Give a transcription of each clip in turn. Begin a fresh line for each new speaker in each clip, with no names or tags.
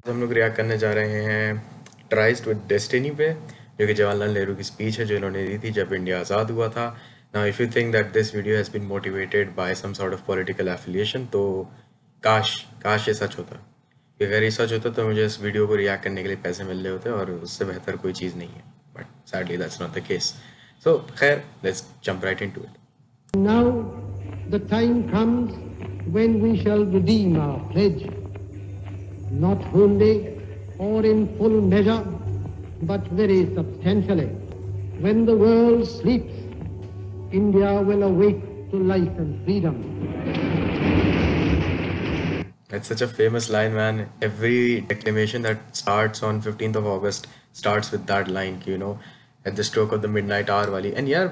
हम लोग रिएक्ट करने जा रहे हैं ट्राइस्ट विद डेस्टिनी पे, जो कि जवाहरलाल नेहरू की स्पीच है जो इन्होंने दी थी जब इंडिया आज़ाद हुआ था। Now if you think that this video has been motivated by some sort of political affiliation, तो काश काश ये सच होता। कि अगर ये सच होता तो मुझे इस वीडियो को रिएक्ट करने के लिए पैसे मिल रहे होते और उससे बेहतर कोई चीज़ नहीं है, but sadly that's not the case. So खैर, let's jump right into it.
Now the time comes when we shall redeem our pledge, not wholly or in full measure, but very substantially. When the world sleeps, India will awake to life and freedom.
That's such a famous line, man. Every declamation that starts on 15th of August starts with that line, at the stroke of the midnight hour wali. And yeah,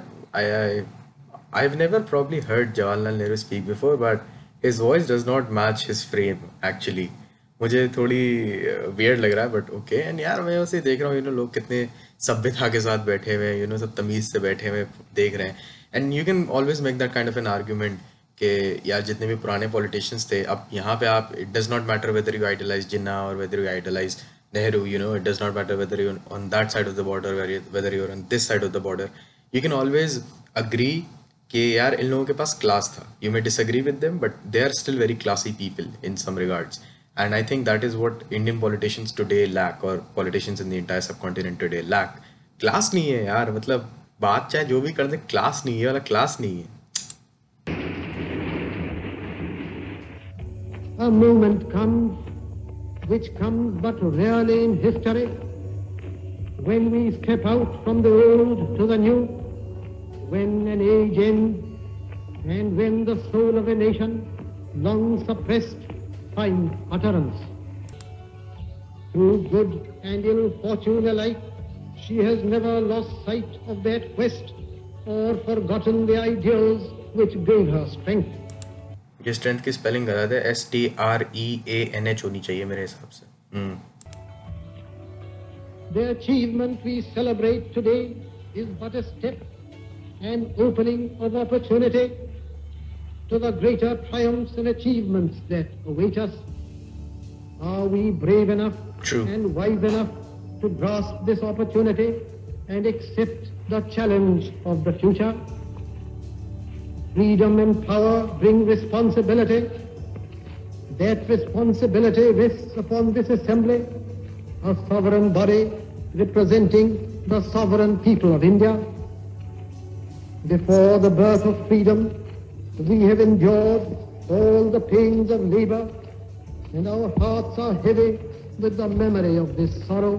I've never probably heard Jawaharlal Nehru speak before, but his voice does not match his frame actually. मुझे थोड़ी weird लग रहा है, but okay. And यार मैं उसे देख रहा हूँ, लोग कितने सभ्यता के साथ बैठे हुए हैं, सब तमीज से बैठे हुए देख रहे हैं. And you can always make that kind of an argument कि यार जितने भी पुराने पॉलिटिशियंस थे, अब यहाँ पे आप, it does not matter whether you idolize Jinnah और whether you idolize Nehru, it does not matter whether you on that side of the border, whether you on this side of the border. You can always agree कि यार इन लोगों के पास class था. You may disagree with them, but they are still very classy people in some regards. And I think that is what Indian politicians today lack, और politicians in the entire subcontinent today lack. Class नहीं है यार, मतलब बात चाहे जो भी कर दे, क्लास नहीं है, वाला क्लास नहीं है.
A moment comes, which comes but rarely in history, when we step out from the old to the new, when an age ends, and when the soul of a nation, long suppressed, finds utterance. Through good and ill fortune alike, she has never lost sight of that quest or forgotten the ideals which gave her strength.
ये strength की spelling गलत है, STREANH होनी चाहिए मेरे हिसाब से.
The achievement we celebrate today is but a step, an opening of opportunity to the greater triumphs and achievements that await us. Are we brave enough and wise enough to grasp this opportunity and accept the challenge of the future? Freedom and power bring responsibility. That responsibility rests upon this assembly, a sovereign body representing the sovereign people of India. Before the birth of freedom, we have endured all the pains of labor, and our hearts are heavy with the memory of this sorrow.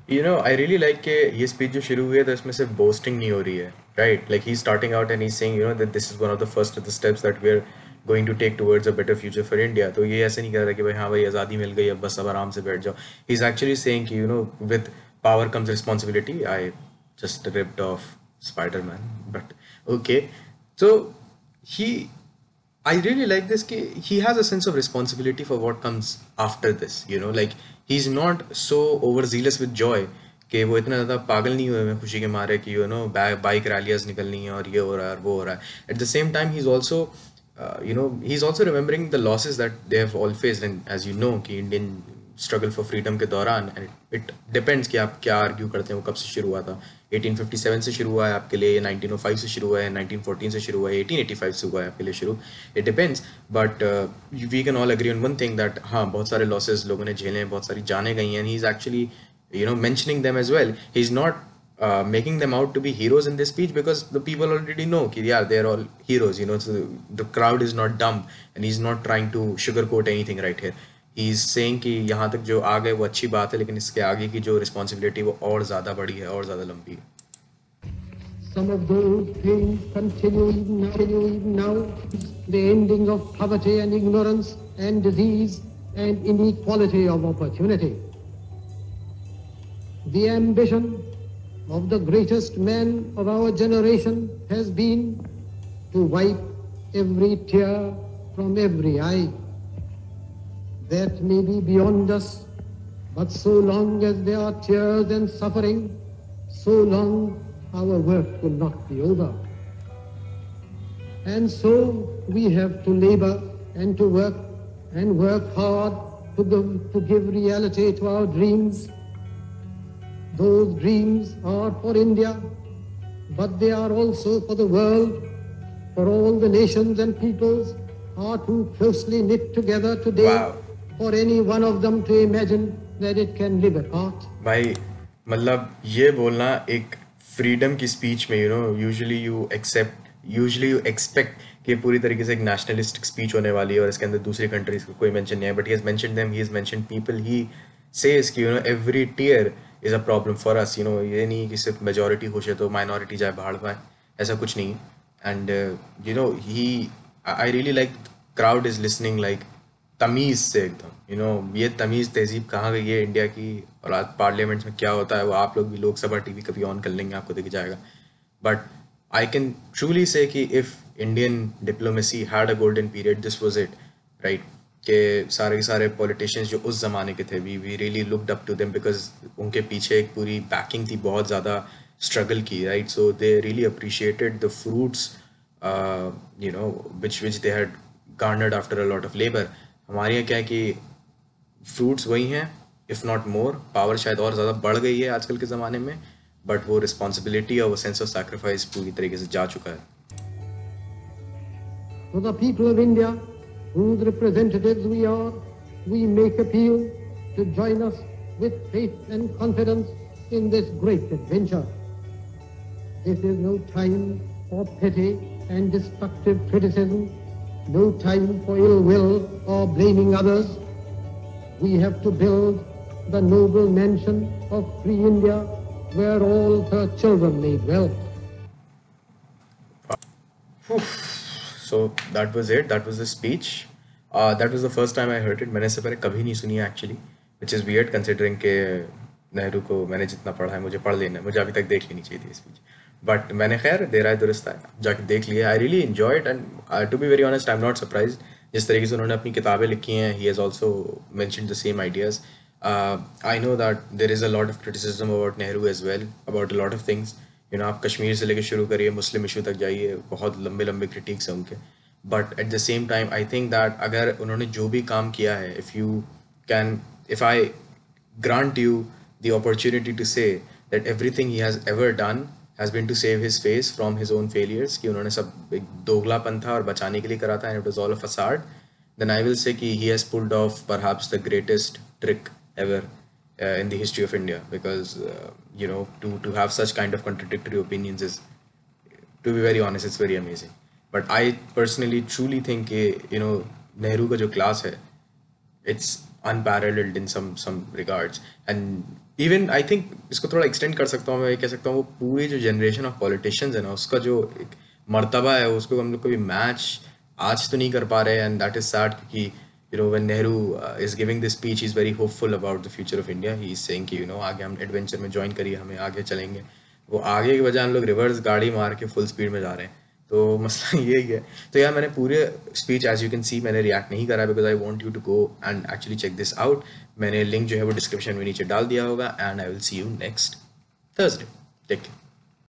I really like कि ये speech जो शुरू हुई है तो इसमें सिर्फ boasting नहीं हो रही है, right? Like he's starting out and he's saying, that this is one of the first of the steps that we're going to take towards a better future for India. तो ये ऐसे नहीं कह रहा कि भाई हाँ भाई आज़ादी मिल गई, अब बस अब आराम से बैठ जाओ. He's actually saying कि with power comes responsibility. I just ripped off Spider-Man, but okay. So I really like this कि he has a sense of responsibility for what comes after this, like he's not so overzealous with joy कि वो इतना ज़्यादा पागल नहीं हुए मैं खुशी के मारे कि बाइक रैलियाज निकलनी है और ये हो रहा है और वो हो रहा है. At the same time he's also remembering the losses that they have all faced, and as you know कि Indian struggle for freedom के दौरान, and it depends कि आप क्या argue करते हैं वो कब से शुरू हुआ था. 1857 से शुरू हुआ है आपके लिए, 1905 से शुरू हुआ है, 1914 से शुरू हुआ है, 1885 से हुआ है आपके लिए शुरू. It depends, but we can all agree on one thing that हाँ बहुत सारे losses लोगों ने झेले हैं, बहुत सारी जानें गई हैं, and he's actually mentioning them as well. He's not making them out to be heroes in this speech because the people already know कि yeah they're all heroes, so the crowd is not dumb, and he's not trying to sugarcoat anything right here. He's saying कि यहाँ तक जो आ गए वो अच्छी बात है, लेकिन इसके आगे की जो responsibility वो और ज़्यादा बड़ी है, और ज़्यादा लंबी है.
Some of those things continue even now, the ending of poverty and ignorance and disease and inequality of opportunity. The ambition of the greatest man of our generation has been to wipe every tear from every eye. That may be beyond us, but so long as there are tears and suffering, so long our work will not be over. And so we have to labor and to work and work hard to give reality to our dreams. Those dreams are for India, but they are also for the world, for all the nations and peoples are too closely knit together today
Wow.
for any one of them to imagine that it can live apart.
भाई मतलब ये बोलना एक freedom की speech में usually you expect कि पूरी तरीके से एक नेशनलिस्टिक स्पीच होने वाली है और इसके अंदर दूसरी कंट्रीज का कोई मेंशन नहीं है, but he has mentioned them, he has mentioned people, he says कि every tier is a problem for us, ये नहीं कि सिर्फ मेजोरिटी खुश है तो माइनॉरिटी जाए भाड़ पाए, ऐसा कुछ नहीं. And he I really like crowd is listening like तमीज़ से एकदम, ये तमीज़ तहजीब कहाँ गई है इंडिया की, और आज पार्लियामेंट्स में क्या होता है वो आप लोग भी लोकसभा टीवी कभी ऑन कर लेंगे, आपको दिख जाएगा. बट आई कैन ट्रूली से कि if Indian diplomacy had a golden period, this was it, right. कि सारे के सारे पॉलिटिशियंस जो उस ज़माने के थे, we really looked up to them because उनके पीछे एक पूरी बैकिंग थी, बहुत ज़्यादा स्ट्रगल की, right. So they really appreciated the fruits which they had garnered after a lot of labor. हमारे यहाँ क्या है कि फ्रूट्स वही हैं, इफ़ नॉट मोर, पावर शायद और ज़्यादा बढ़ गई है आजकल के ज़माने में, बट वो रिस्पॉन्सिबिलिटी और वो सेंस ऑफ सैक्रिफाइस पूरी तरीके से जा चुका है.
To the people of India, whose representatives we are, we make appeal to join us with faith and confidence in this great adventure. This is no time for petty and destructive criticism, no time for ill will or blaming others. We have to build the noble mansion of free India where all her children may dwell.
So that was it. That was the speech. That was the first time I heard it. मैंने इससे पहले कभी नहीं सुनी actually, which is weird considering कि नेहरू को मैंने जितना पढ़ा है मुझे पढ़ लेना है, मुझे अभी तक देख लेनी चाहिए थी स्पीच, बट मैंने खैर देर आए दुरुस्त आए जाके देख लिया. I really enjoy it and to be very honest I am not surprise जिस तरीके से उन्होंने अपनी किताबें लिखी हैं. He has also mentioned the same ideas. I know that there is a lot of criticism about Nehru as well, about a lot of things. आप कश्मीर से लेकर शुरू करिए, मुस्लिम इशू तक जाइए, बहुत लंबे लंबे क्रिटिक्स हैं उनके. But at the same time I think that अगर उन्होंने जो भी काम किया है, if I grant you the opportunity to say that everything he has ever done has been to save his face from his own failures, कि उन्होंने सब एक दोगलापन था और बचाने के लिए करा था, and it was all a facade, then I will say कि he has pulled off perhaps the greatest trick ever in the history of India, because to have such kind of contradictory opinions is, to be very honest, it's very amazing. But I personally truly think कि नेहरू का जो class है, it's unparalleled in some regards, and even I think इसको थोड़ा extend कर सकता हूँ, मैं ये कह सकता हूँ वो पूरी जो generation of politicians है ना, उसका जो एक मर्तबा है उसको हम लोग कभी मैच आज तो नहीं कर पा रहे. and that is sad क्योंकि when Nehru is giving this speech he is very hopeful about the future of India. he is saying कि आगे हम एडवेंचर में ज्वाइन करिए, हमें आगे चलेंगे. वो आगे के बजाय हम लोग रिवर्स गाड़ी मार के फुल स्पीड में जा रहे हैं. तो मसला यही है. तो यार मैंने पूरे speech as you can see मैंने रिएक्ट नहीं करा because I want you to go and actually check this out. मैंने लिंक जो है वो डिस्क्रिप्शन में नीचे डाल दिया होगा. And I will see you next Thursday. Take care.